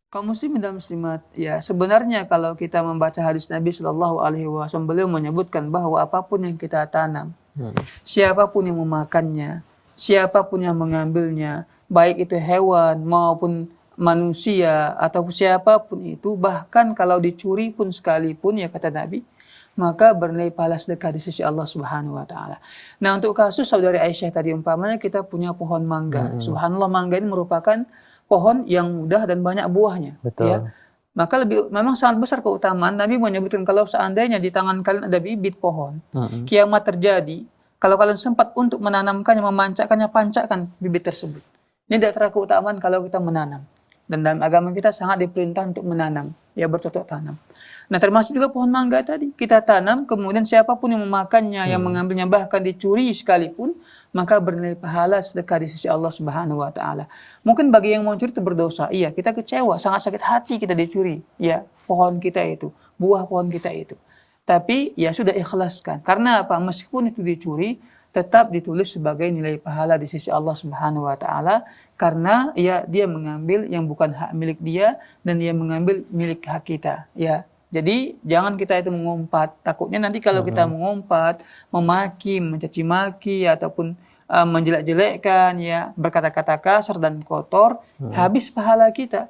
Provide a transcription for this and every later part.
Kaum muslimin dan muslimat, ya sebenarnya kalau kita membaca hadis Nabi Shallallahu Alaihi Wasallam, beliau menyebutkan bahwa apapun yang kita tanam, siapapun yang memakannya, siapapun yang mengambilnya, baik itu hewan maupun manusia atau siapapun itu, bahkan kalau dicuri pun sekalipun, ya kata Nabi, maka bernilai pahala sedekah di sisi Allah Subhanahu wa taala. Nah, untuk kasus saudari Aisyah tadi, umpamanya kita punya pohon mangga. Subhanallah, mangga ini merupakan pohon yang mudah dan banyak buahnya. Betul. Ya. Maka memang sangat besar keutamaan. Nabi menyebutkan kalau seandainya di tangan kalian ada bibit pohon, kiamat terjadi, kalau kalian sempat untuk menanamkannya, memancakannya, pancakkan bibit tersebut. Ini di antara keutamaan kalau kita menanam. Dan dalam agama kita sangat diperintah untuk menanam, ya bercocok tanam. Nah, termasuk juga pohon mangga tadi. Kita tanam, kemudian siapapun yang memakannya, yang mengambilnya, bahkan dicuri sekalipun, maka bernilai pahala sedekah di sisi Allah Subhanahu wa taala. Mungkin bagi yang mau curi itu berdosa. Iya, kita kecewa, sangat sakit hati kita dicuri, ya, pohon kita itu, buah pohon kita itu. Tapi ya sudah ikhlaskan. Karena apa? Meskipun itu dicuri, tetap ditulis sebagai nilai pahala di sisi Allah Subhanahu wa taala, karena ya dia mengambil yang bukan hak milik dia dan dia mengambil milik hak kita, ya. Jadi jangan kita itu mengumpat. Takutnya nanti kalau kita mengumpat, memaki, mencaci maki ataupun menjelek-jelekkan, ya, berkata-kata kasar dan kotor, habis pahala kita.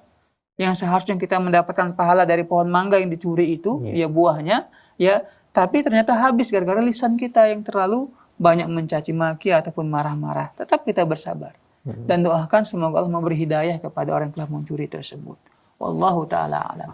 Yang seharusnya kita mendapatkan pahala dari pohon mangga yang dicuri itu, ya buahnya, ya, tapi ternyata habis gara-gara lisan kita yang terlalu banyak mencaci maki ataupun marah-marah. Tetap kita bersabar dan doakan semoga Allah memberi hidayah kepada orang yang telah mencuri tersebut. Wallahu taala alam.